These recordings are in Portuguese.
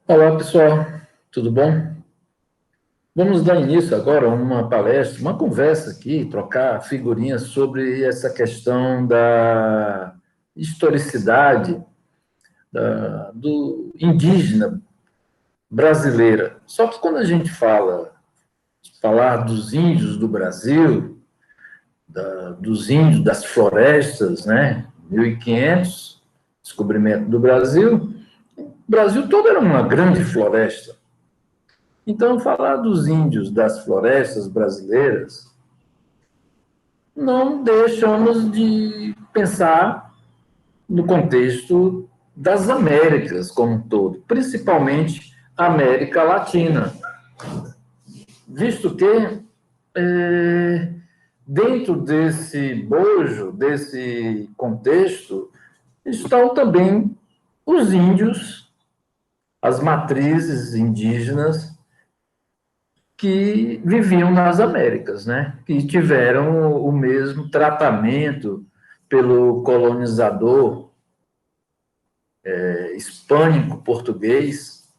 Olá, pessoal, tudo bom? Vamos dar início agora a uma palestra, uma conversa aqui, trocar figurinhas sobre essa questão da historicidade do indígena brasileira. Só que quando a gente falar dos índios do Brasil, dos índios das florestas, né? 1500, descobrimento do Brasil, o Brasil todo era uma grande floresta. Então, falar dos índios das florestas brasileiras não deixamos de pensar no contexto das Américas como um todo, principalmente a América Latina, visto que dentro desse bojo, desse contexto, estão também os índios, as matrizes indígenas que viviam nas Américas, né? Que tiveram o mesmo tratamento pelo colonizador hispânico-português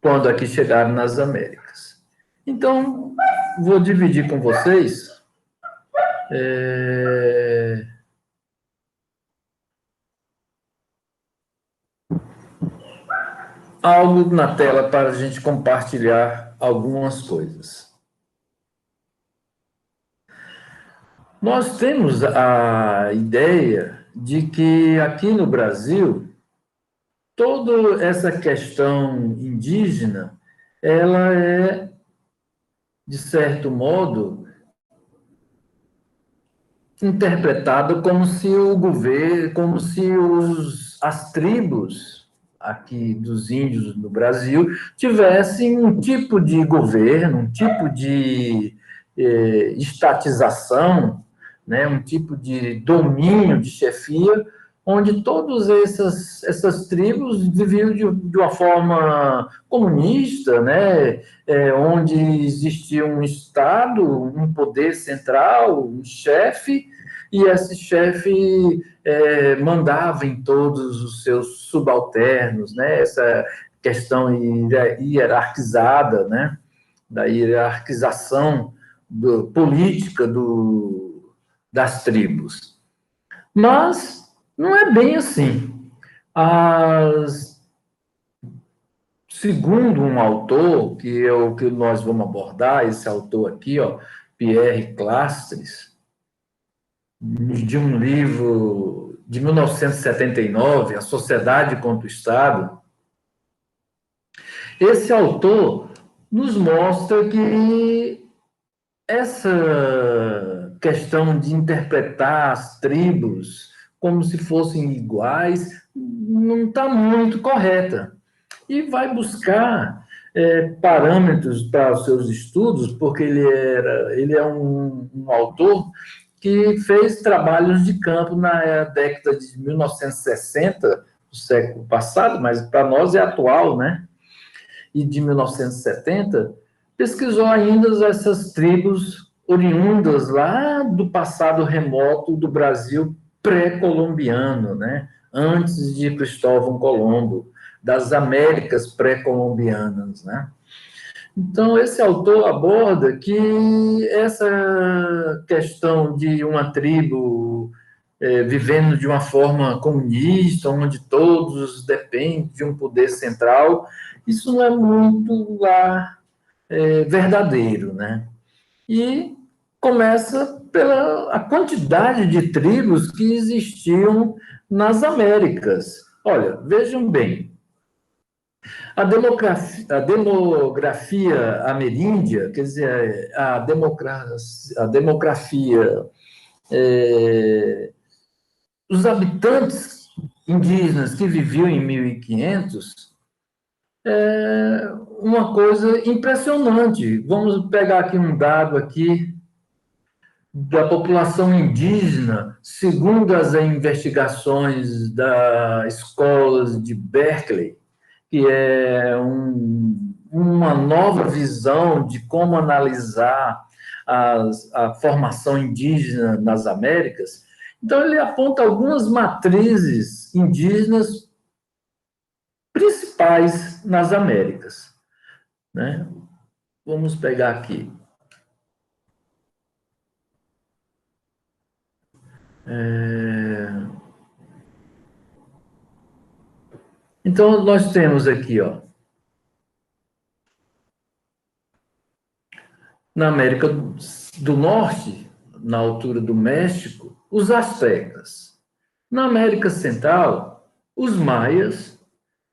quando aqui chegaram nas Américas. Então, vou dividir com vocês algo na tela para a gente compartilhar algumas coisas. Nós temos a ideia de que aqui no Brasil toda essa questão indígena, ela é, de certo modo, interpretada como se o governo, como se as tribos aqui dos índios no Brasil tivessem um tipo de governo, um tipo de estatização, né, um tipo de domínio, de chefia, onde todas essas tribos viviam de uma forma comunista, né, onde existia um Estado, um poder central, um chefe, e esse chefe mandava em todos os seus subalternos, né, essa questão hierarquizada, né, da hierarquização política das tribos. Mas não é bem assim. Segundo um autor, que é o que nós vamos abordar, esse autor aqui, ó, Pierre Clastres, de um livro de 1979, A Sociedade contra o Estado, esse autor nos mostra que essa questão de interpretar as tribos como se fossem iguais não está muito correta. E vai buscar parâmetros para os seus estudos, porque ele é um autor que fez trabalhos de campo na década de 1960, do século passado, mas para nós é atual, né? E de 1970, pesquisou ainda essas tribos oriundas lá do passado remoto do Brasil pré-colombiano, né? Antes de Cristóvão Colombo, das Américas pré-colombianas, né? Então, esse autor aborda que essa questão de uma tribo vivendo de uma forma comunista, onde todos dependem de um poder central, isso não é muito lá verdadeiro, né? E começa pela a quantidade de tribos que existiam nas Américas. Olha, vejam bem, a demografia ameríndia, quer dizer, a demografia, os habitantes indígenas que viviam em 1500, uma coisa impressionante. Vamos pegar aqui um dado aqui da população indígena, segundo as investigações das escolas de Berkeley, que é uma nova visão de como analisar a formação indígena nas Américas. Então, ele aponta algumas matrizes indígenas principais nas Américas, né? Vamos pegar aqui. Então, nós temos aqui, ó, na América do Norte, na altura do México, os astecas. Na América Central, os maias.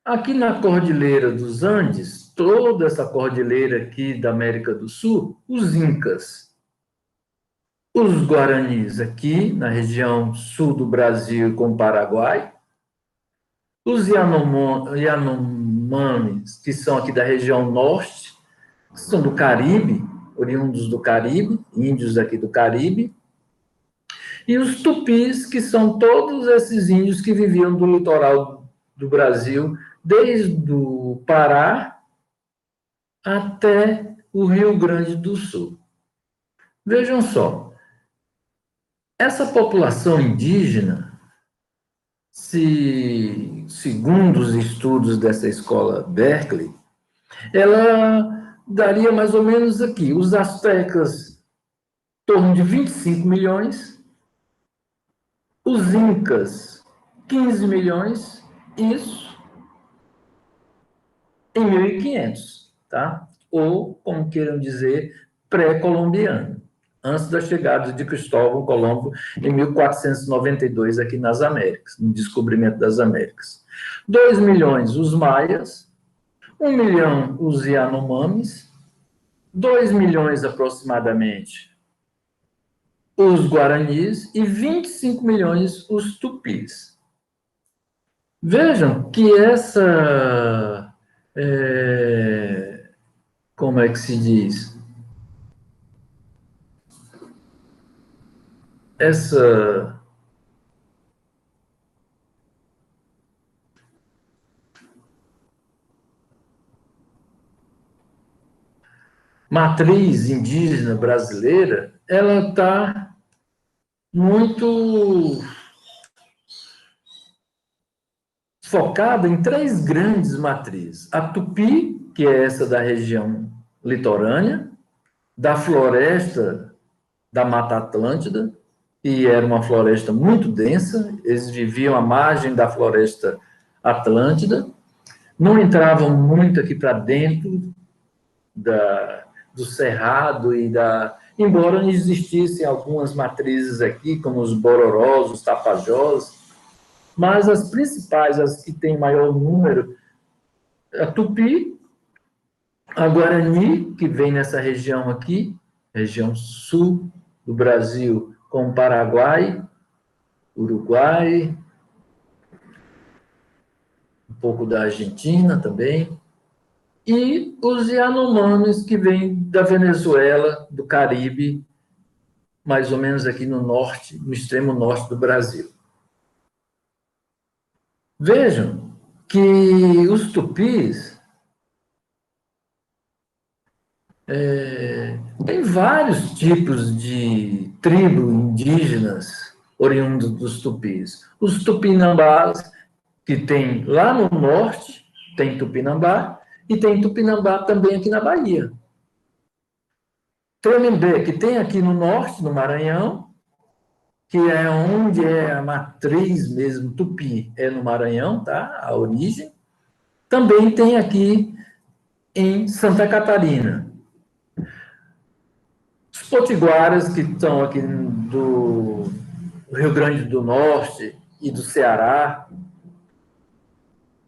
Aqui na Cordilheira dos Andes, toda essa cordilheira aqui da América do Sul, os incas. Os guaranis aqui, na região sul do Brasil com o Paraguai. Os Yanomamis, que são aqui da região norte, que são do Caribe, oriundos do Caribe, índios aqui do Caribe. E os tupis, que são todos esses índios que viviam do litoral do Brasil, desde o Pará até o Rio Grande do Sul. Vejam só, essa população indígena, segundo os estudos dessa escola Berkeley, ela daria mais ou menos aqui, os astecas, em torno de 25 milhões, os incas, 15 milhões, isso em 1500, tá? Ou, como queiram dizer, pré-colombiano, antes da chegada de Cristóvão Colombo em 1492 aqui nas Américas, no descobrimento das Américas. 2 milhões os maias, 1 milhão os Yanomamis, 2 milhões aproximadamente os guaranis e 25 milhões os tupis. Vejam que como é que se diz? Essa matriz indígena brasileira, ela está muito focada em 3 grandes matrizes. A Tupi, que é essa da região litorânea, da floresta da Mata Atlântida, e era uma floresta muito densa, eles viviam à margem da floresta Atlântida, não entravam muito aqui para dentro do cerrado embora existissem algumas matrizes aqui, como os bororós, os tapajós, mas as principais, as que têm maior número, a Tupi, a Guarani, que vem nessa região aqui, região sul do Brasil, com o Paraguai, Uruguai, um pouco da Argentina também, e os Yanomamis, que vêm da Venezuela, do Caribe, mais ou menos aqui no norte, no extremo norte do Brasil. Vejam que os tupis tem vários tipos de tribos indígenas oriundos dos tupis. Os tupinambás, que tem lá no norte, tem Tupinambá, e tem Tupinambá também aqui na Bahia. Tremembé, que tem aqui no norte, no Maranhão, que é onde é a matriz mesmo, Tupi, é no Maranhão, tá? A origem. Também tem aqui em Santa Catarina. Os potiguaras, que estão aqui do Rio Grande do Norte e do Ceará,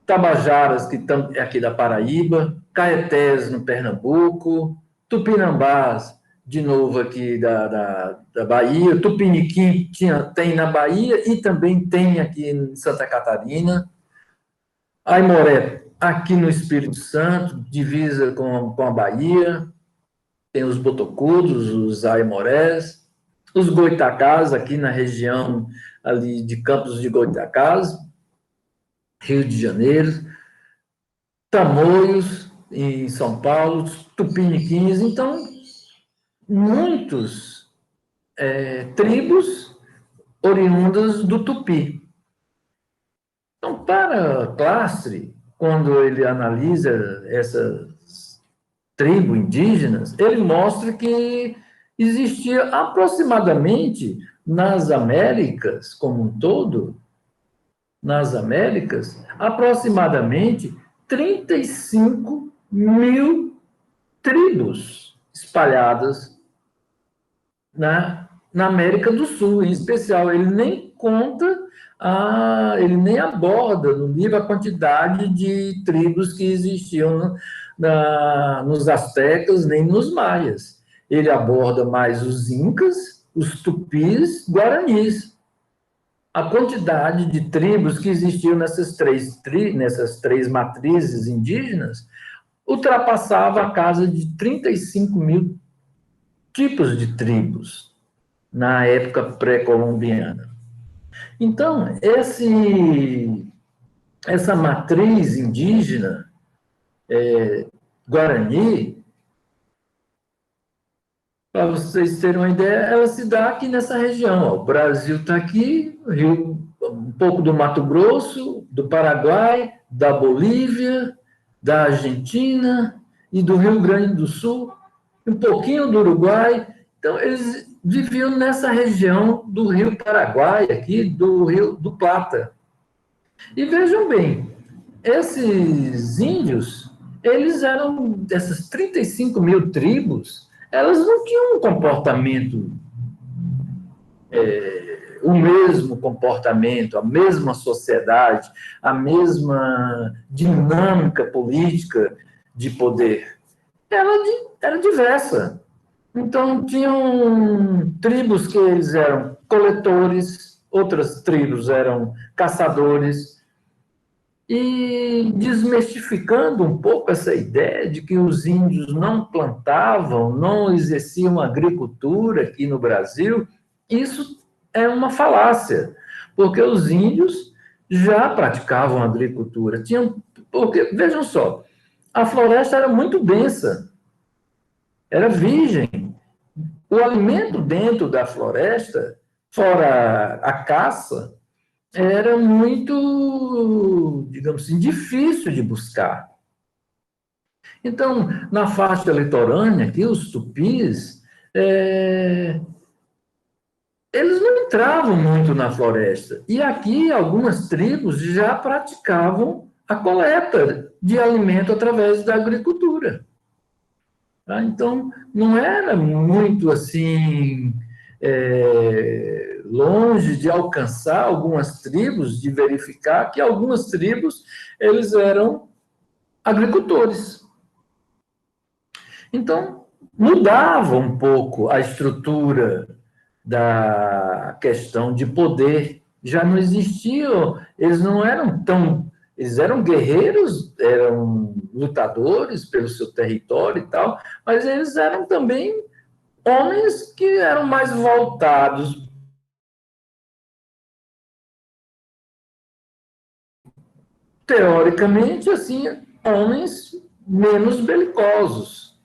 Tabajaras, que estão aqui da Paraíba, Caetés, no Pernambuco, Tupinambás, de novo aqui da Bahia, Tupiniquim tem na Bahia e também tem aqui em Santa Catarina, Aimoré, aqui no Espírito Santo, divisa com a Bahia, tem os botocudos, os aimorés, os goitacás, aqui na região ali de Campos de Goitacás, Rio de Janeiro, Tamoios, em São Paulo, Tupiniquins. Então, muitos tribos oriundas do Tupi. Então, para Clastre, quando ele analisa essas tribos indígenas, ele mostra que existia aproximadamente nas Américas como um todo, nas Américas, aproximadamente 35 mil tribos espalhadas na América do Sul, em especial. Ele nem conta, ele nem aborda no livro a quantidade de tribos que existiam nos astecas, nem nos maias. Ele aborda mais os incas, os tupis, guaranis. A quantidade de tribos que existiam nessas três matrizes indígenas ultrapassava a casa de 35 mil tipos de tribos na época pré-colombiana. Então, essa matriz indígena Guarani, para vocês terem uma ideia, ela se dá aqui nessa região. Ó. O Brasil está aqui, um pouco do Mato Grosso, do Paraguai, da Bolívia, da Argentina e do Rio Grande do Sul, um pouquinho do Uruguai. Então, eles viviam nessa região do Rio Paraguai, aqui do Rio do Plata. E vejam bem, esses índios, eles eram, essas 35 mil tribos, elas não tinham um comportamento, o mesmo comportamento, a mesma sociedade, a mesma dinâmica política de poder. Ela era diversa. Então, tinham tribos que eles eram coletores, outras tribos eram caçadores, e desmistificando um pouco essa ideia de que os índios não plantavam, não exerciam agricultura aqui no Brasil, isso é uma falácia, porque os índios já praticavam agricultura. Porque, vejam só, a floresta era muito densa, era virgem. O alimento dentro da floresta, fora a caça, era muito, digamos assim, difícil de buscar. Então, na faixa litorânea, aqui, os tupis, eles não entravam muito na floresta. E aqui, algumas tribos já praticavam a coleta de alimento através da agricultura. Tá? Então, não era muito assim longe de alcançar algumas tribos, de verificar que algumas tribos eles eram agricultores. Então, mudava um pouco a estrutura da questão de poder. Já não existiam, eles não eram tão... Eles eram guerreiros, eram lutadores pelo seu território e tal, mas eles eram também homens que eram mais voltados teoricamente, assim, homens menos belicosos.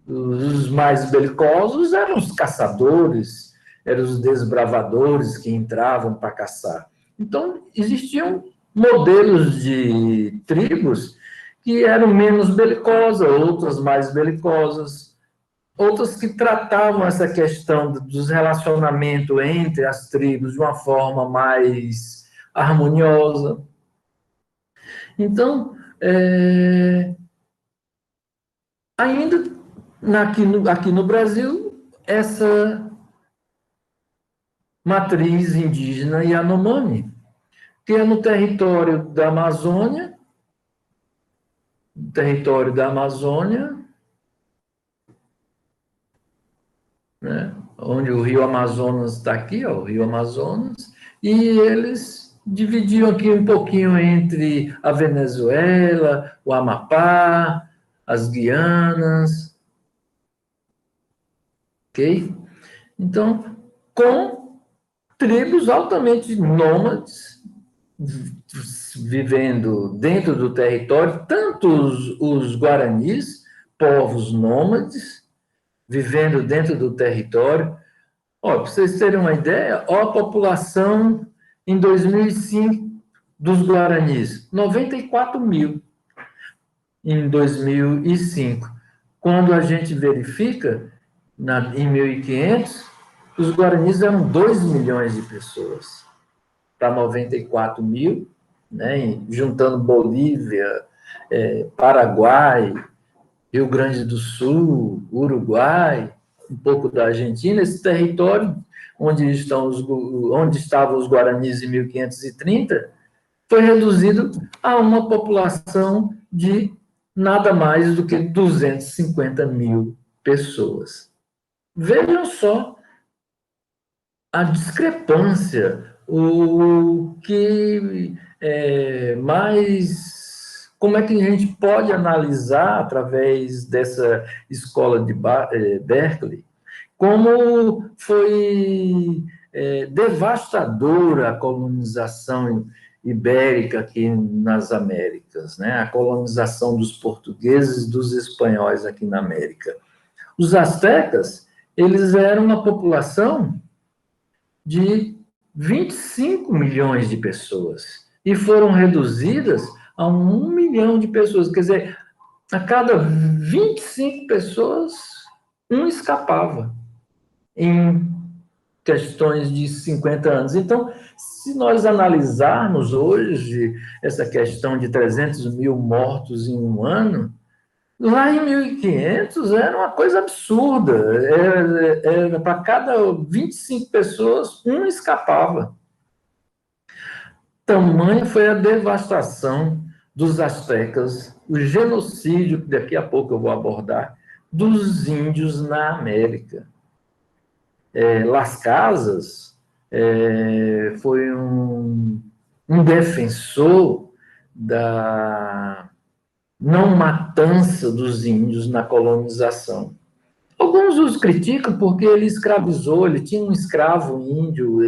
Os mais belicosos eram os caçadores, eram os desbravadores que entravam para caçar. Então, existiam modelos de tribos que eram menos belicosas, outras mais belicosas, outras que tratavam essa questão dos relacionamentos entre as tribos de uma forma mais harmoniosa. Então, ainda aqui no Brasil, essa matriz indígena Yanomami, que é no território da Amazônia, né, onde o Rio Amazonas está aqui, ó, o Rio Amazonas, e eles dividiam aqui um pouquinho entre a Venezuela, o Amapá, as Guianas, ok? Então, com tribos altamente nômades, vivendo dentro do território, tanto os guaranis, povos nômades, vivendo dentro do território. Para vocês terem uma ideia, a população em 2005 dos guaranis? 94 mil em 2005. Quando a gente verifica, em 1500, os guaranis eram 2 milhões de pessoas, para 94 mil, né, juntando Bolívia, Paraguai, Rio Grande do Sul, Uruguai, um pouco da Argentina. Esse território onde estavam os guaranis em 1530 foi reduzido a uma população de nada mais do que 250 mil pessoas. Vejam só a discrepância, o que mais. Como é que a gente pode analisar, através dessa escola de Berkeley, como foi devastadora a colonização ibérica aqui nas Américas, né? A colonização dos portugueses e dos espanhóis aqui na América. Os astecas, eles eram uma população de 25 milhões de pessoas e foram reduzidas a 1 milhão de pessoas. Quer dizer, a cada 25 pessoas, um escapava em questões de 50 anos. Então, se nós analisarmos hoje essa questão de 300 mil mortos em um ano, lá em 1500 era uma coisa absurda. Era para cada 25 pessoas, um escapava. Tamanha foi a devastação dos astecas, o genocídio, que daqui a pouco eu vou abordar, dos índios na América. Las Casas foi um defensor da não matança dos índios na colonização. Alguns os criticam porque ele escravizou, ele tinha um escravo índio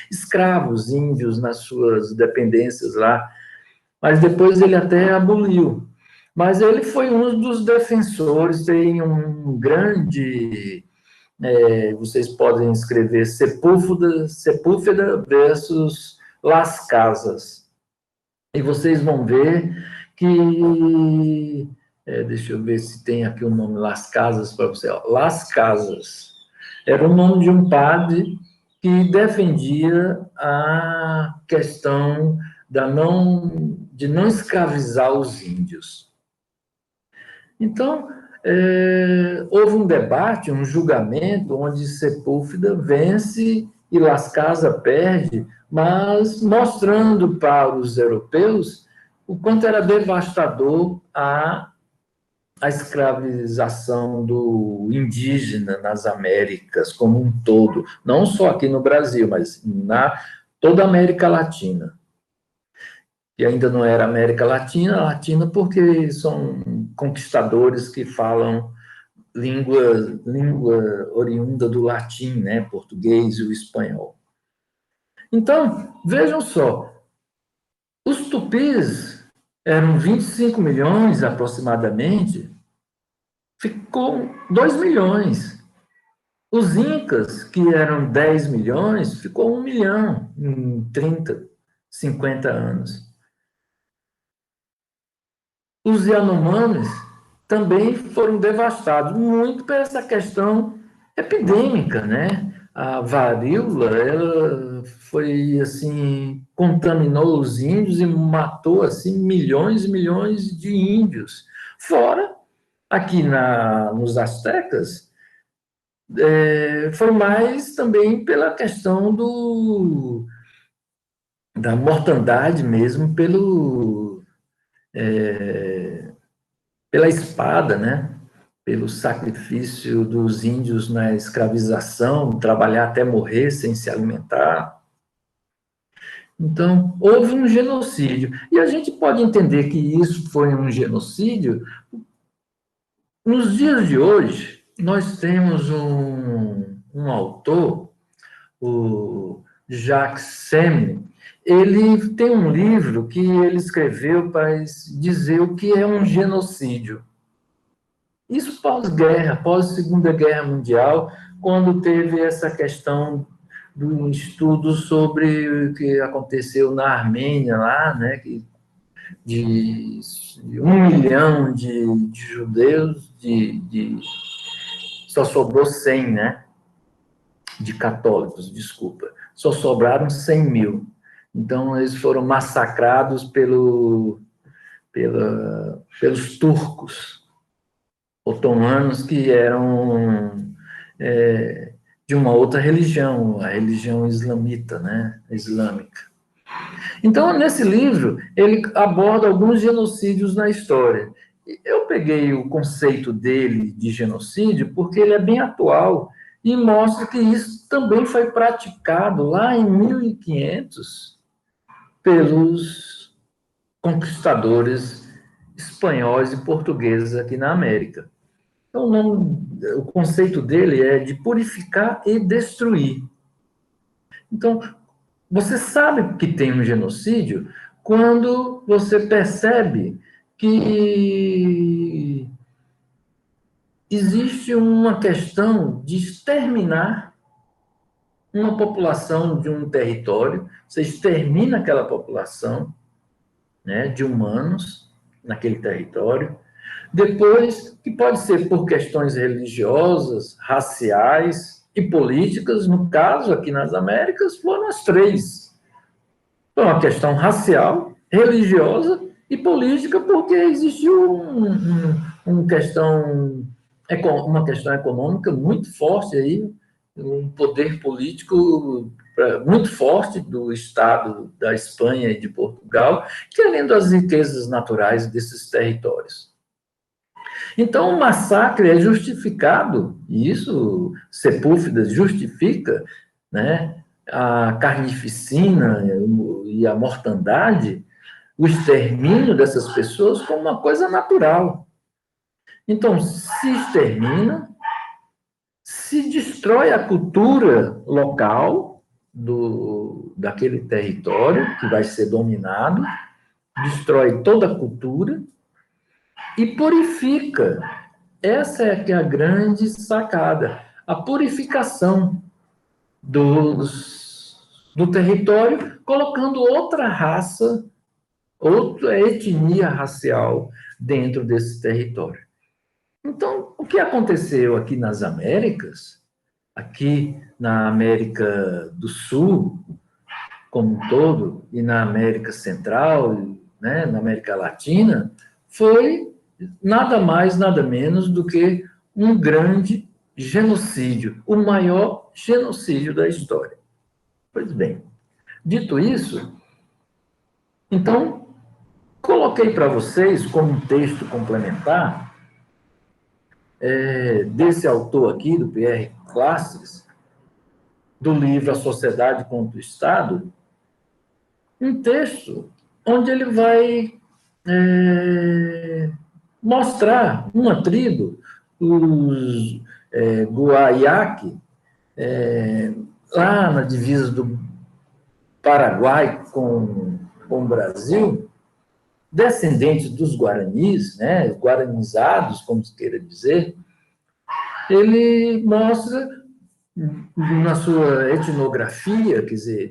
escravos índios nas suas dependências lá, mas depois ele até aboliu. Mas ele foi um dos defensores, tem um grande... vocês podem escrever Sepúlveda versus Las Casas. E vocês vão ver que... deixa eu ver se tem aqui o nome Las Casas para você. Las Casas. Era o nome de um padre que defendia a questão de não escravizar os índios. Então, houve um debate, um julgamento, onde Sepúlveda vence e Las Casas perde, mas mostrando para os europeus o quanto era devastador a escravização do indígena nas Américas como um todo, não só aqui no Brasil, mas na toda a América Latina. Que ainda não era América Latina porque são conquistadores que falam língua oriunda do latim, né? Português e o espanhol. Então, vejam só, os tupis eram 25 milhões aproximadamente, ficou 2 milhões. Os incas, que eram 10 milhões, ficou 1 milhão em 30, 50 anos. Os Yanomamis também foram devastados, muito por essa questão epidêmica, né? A varíola, ela foi, assim, contaminou os índios e matou, assim, milhões e milhões de índios. Fora, aqui nos astecas, foi mais também pela questão da mortandade mesmo, pela espada, né? Pelo sacrifício dos índios na escravização, trabalhar até morrer sem se alimentar. Então, houve um genocídio. E a gente pode entender que isso foi um genocídio. Nos dias de hoje, nós temos um autor, o Jacques Semne. Ele tem um livro que ele escreveu para dizer o que é um genocídio. Isso pós-guerra, pós-Segunda Guerra Mundial, quando teve essa questão do estudo sobre o que aconteceu na Armênia, lá, né, de 1 milhão de judeus, só sobrou 100, né, de católicos, desculpa. Só sobraram 100 mil. Então, eles foram massacrados pelos turcos otomanos, que eram de uma outra religião, a religião islamita, né, islâmica. Então, nesse livro, ele aborda alguns genocídios na história. Eu peguei o conceito dele de genocídio porque ele é bem atual e mostra que isso também foi praticado lá em 1500 pelos conquistadores espanhóis e portugueses aqui na América. Então, o conceito dele é de purificar e destruir. Então, você sabe que tem um genocídio quando você percebe que existe uma questão de exterminar uma população de um território, você extermina aquela população, né, de humanos naquele território, depois, que pode ser por questões religiosas, raciais e políticas, no caso, aqui nas Américas, foram as três. Foi uma questão racial, religiosa e política, porque existiu uma questão econômica muito forte aí, um poder político muito forte do Estado da Espanha e de Portugal, querendo as riquezas naturais desses territórios. Então, o massacre é justificado, e isso Sepúlveda justifica, né, a carnificina e a mortandade, o extermínio dessas pessoas como uma coisa natural. Então, se extermina, se destrói a cultura local daquele território que vai ser dominado, destrói toda a cultura e purifica. Essa é que é a grande sacada, a purificação do território, colocando outra raça, outra etnia racial dentro desse território. Então, o que aconteceu aqui nas Américas, aqui na América do Sul, como um todo, e na América Central, né, na América Latina, foi nada mais, nada menos do que um grande genocídio, o maior genocídio da história. Pois bem, dito isso, então, coloquei para vocês como um texto complementar desse autor aqui, do Pierre Classes, do livro A Sociedade contra o Estado, um texto onde ele vai mostrar uma tribo, os Guaiaque, lá na divisa do Paraguai com o Brasil, descendentes dos guaranis, né, guaranizados, como se queira dizer, ele mostra na sua etnografia, quer dizer,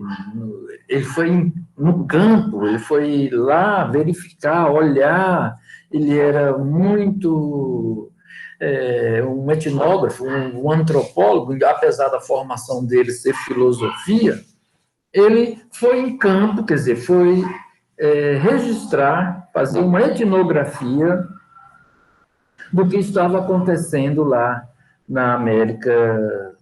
ele foi no campo, ele foi lá verificar, olhar, ele era muito um etnógrafo, um antropólogo, apesar da formação dele ser filosofia, ele foi em campo, quer dizer, foi registrar, fazer uma etnografia do que estava acontecendo lá na América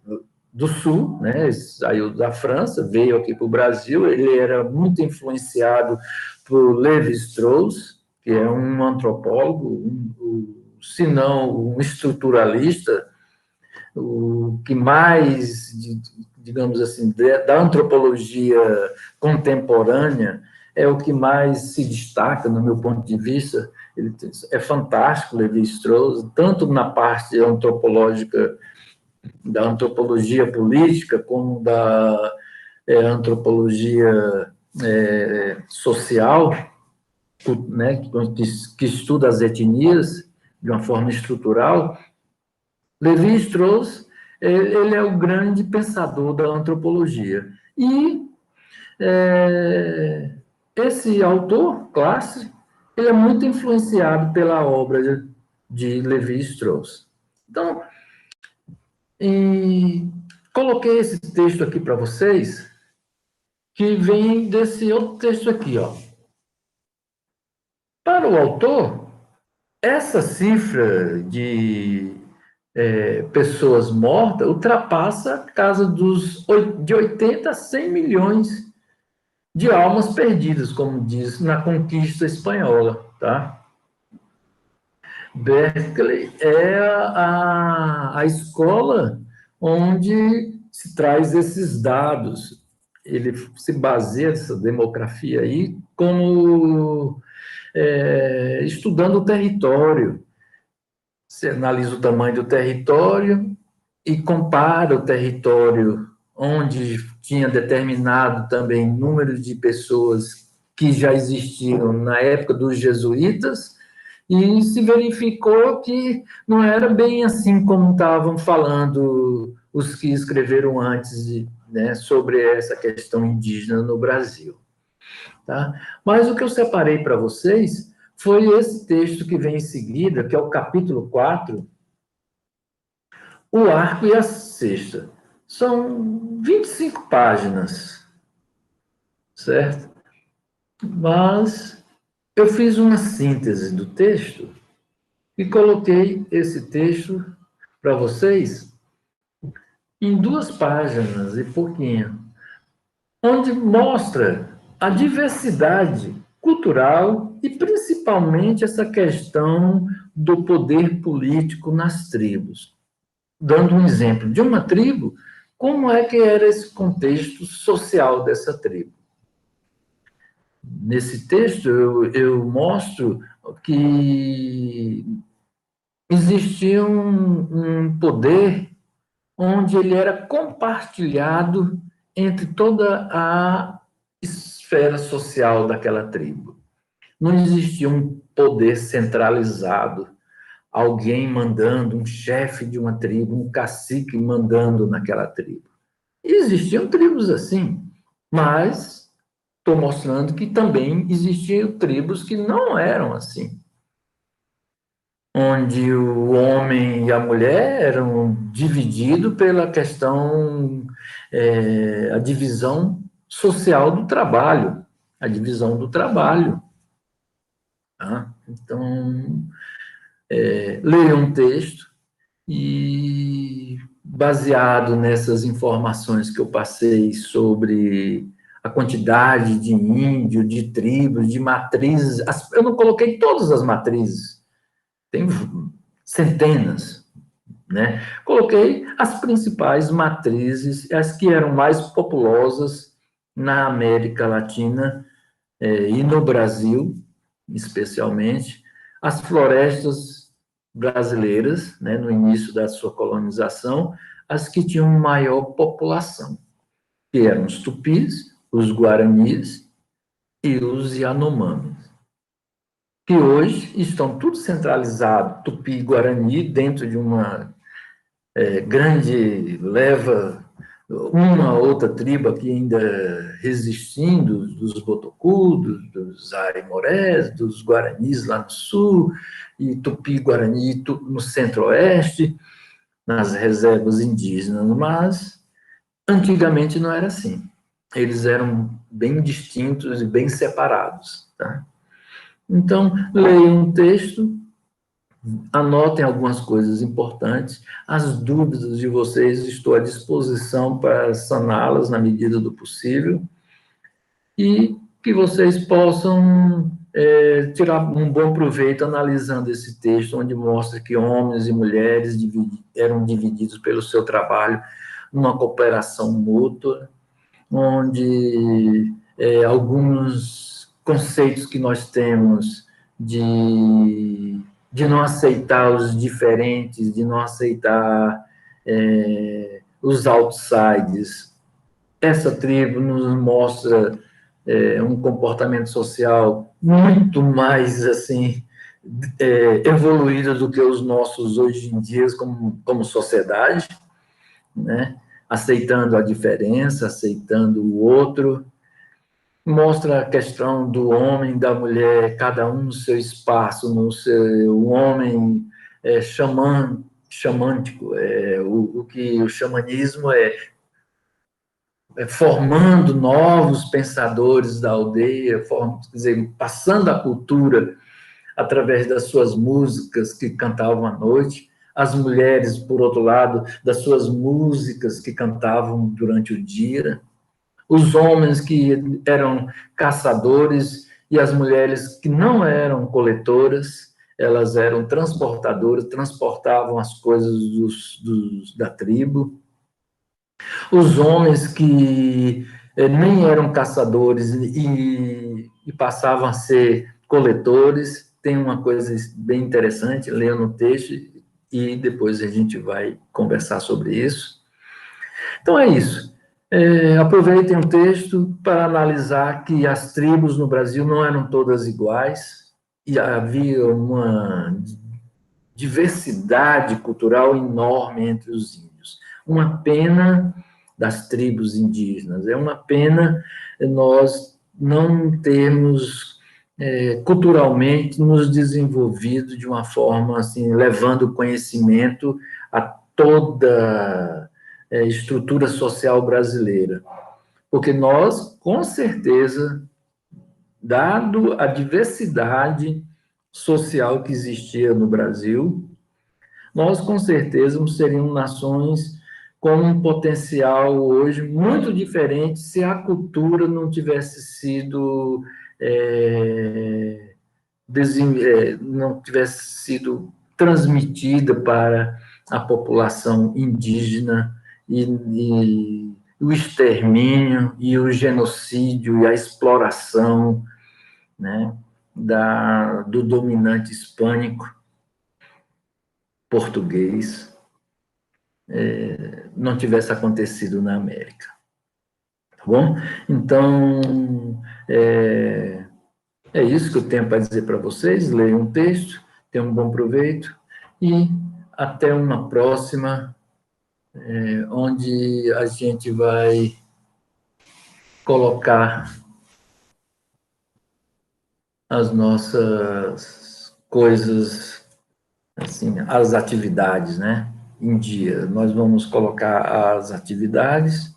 do Sul, né? Saiu da França, veio aqui para o Brasil, ele era muito influenciado por Lévi-Strauss, que é um antropólogo, se não um estruturalista, o que mais, digamos assim, da antropologia contemporânea, é o que mais se destaca, no meu ponto de vista. Ele é fantástico, Lévi-Strauss, tanto na parte antropológica, da antropologia política, como da antropologia social, né, que estuda as etnias de uma forma estrutural. Lévi-Strauss Ele é o grande pensador da antropologia. E esse autor clássico, ele é muito influenciado pela obra de Levi-Strauss. Então, coloquei esse texto aqui para vocês, que vem desse outro texto aqui, ó. Para o autor, essa cifra de pessoas mortas ultrapassa a casa de 80 a 100 milhões de almas perdidas, como diz na conquista espanhola, tá? Berkeley é a escola onde se traz esses dados. Ele se baseia nessa demografia aí como estudando o território. Você analisa o tamanho do território e compara o território onde tinha determinado também número de pessoas que já existiram na época dos jesuítas, e se verificou que não era bem assim como estavam falando os que escreveram antes, né, sobre essa questão indígena no Brasil. Tá? Mas o que eu separei para vocês foi esse texto que vem em seguida, que é o capítulo 4, O Arco e a Cesta. São 25 páginas, certo? Mas eu fiz uma síntese do texto e coloquei esse texto para vocês em 2 páginas e pouquinho, onde mostra a diversidade cultural e principalmente essa questão do poder político nas tribos. Dando um exemplo de uma tribo, como é que era esse contexto social dessa tribo? Nesse texto, eu mostro que existia um poder onde ele era compartilhado entre toda a esfera social daquela tribo. Não existia um poder centralizado, alguém mandando, um chefe de uma tribo, um cacique mandando naquela tribo. E existiam tribos assim, mas estou mostrando que também existiam tribos que não eram assim, onde o homem e a mulher eram divididos pela questão, a divisão social do trabalho, a divisão do trabalho. Tá? Então, leia um texto e, baseado nessas informações que eu passei sobre a quantidade de índio, de tribos, de matrizes, eu não coloquei todas as matrizes, tem centenas, né? Coloquei as principais matrizes, as que eram mais populosas na América Latina e no Brasil, especialmente, as florestas brasileiras, né, no início da sua colonização, as que tinham maior população, que eram os tupis, os guaranis e os yanomamis, que hoje estão tudo centralizado, Tupi e Guarani, dentro de uma grande leva, uma outra tribo aqui ainda resistindo, dos Botocudos, dos Aimorés, dos Guaranis lá no sul, e Tupi e Guarani no centro-oeste, nas reservas indígenas, mas antigamente não era assim. Eles eram bem distintos e bem separados. Tá? Então, leiam um texto, anotem algumas coisas importantes, as dúvidas de vocês estou à disposição para saná-las na medida do possível, e que vocês possam tirar um bom proveito analisando esse texto, onde mostra que homens e mulheres eram divididos pelo seu trabalho numa cooperação mútua, onde alguns conceitos que nós temos de não aceitar os diferentes, de não aceitar os outsiders. Essa tribo nos mostra um comportamento social muito mais assim evoluído do que os nossos hoje em dia como sociedade, né? Aceitando a diferença, aceitando o outro. Mostra a questão do homem, da mulher, cada um no seu espaço, no seu, o homem xamântico, o que o xamanismo formando novos pensadores da aldeia, quer dizer, passando a cultura através das suas músicas que cantavam à noite, as mulheres, por outro lado, das suas músicas que cantavam durante o dia, os homens que eram caçadores e as mulheres que não eram coletoras, elas eram transportadoras, transportavam as coisas da tribo. Os homens que nem eram caçadores e passavam a ser coletores. Tem uma coisa bem interessante, leia no texto e depois a gente vai conversar sobre isso. Então é isso. Aproveitem o texto para analisar que as tribos no Brasil não eram todas iguais e havia uma diversidade cultural enorme entre os índios. Uma pena das tribos indígenas, é uma pena nós não termos culturalmente nos desenvolvido de uma forma assim, levando conhecimento a toda estrutura social brasileira. Porque nós, com certeza, dado a diversidade social que existia no Brasil, nós, com certeza, seríamos nações com um potencial hoje muito diferente se a cultura não tivesse sido não tivesse sido transmitida para a população indígena e o extermínio e o genocídio e a exploração, né, do dominante hispânico português não tivesse acontecido na América. Tá bom? Então, é isso que eu tenho para dizer para vocês. Leiam um texto, tenham um bom proveito e até uma próxima, onde a gente vai colocar as nossas coisas, assim, as atividades, né, em dia. Nós vamos colocar as atividades,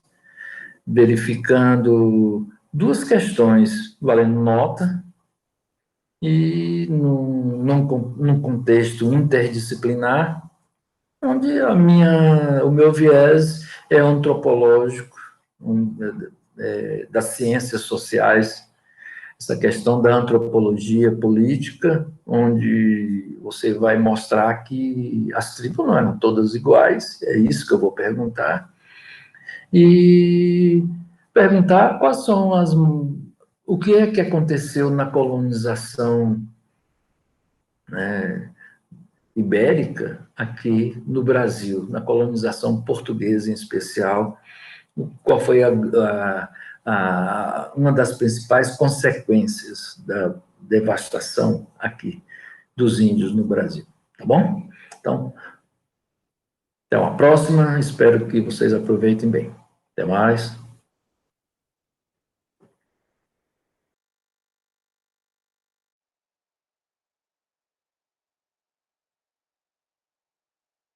verificando duas questões, valendo nota, e num contexto interdisciplinar, onde o meu viés é antropológico, das ciências sociais, essa questão da antropologia política, onde você vai mostrar que as tribos não eram todas iguais, é isso que eu vou perguntar, e perguntar quais são o que é que aconteceu na colonização, né, ibérica aqui no Brasil, na colonização portuguesa em especial, qual foi uma das principais consequências da devastação aqui dos índios no Brasil, tá bom? Então, até uma próxima, espero que vocês aproveitem bem. Até mais.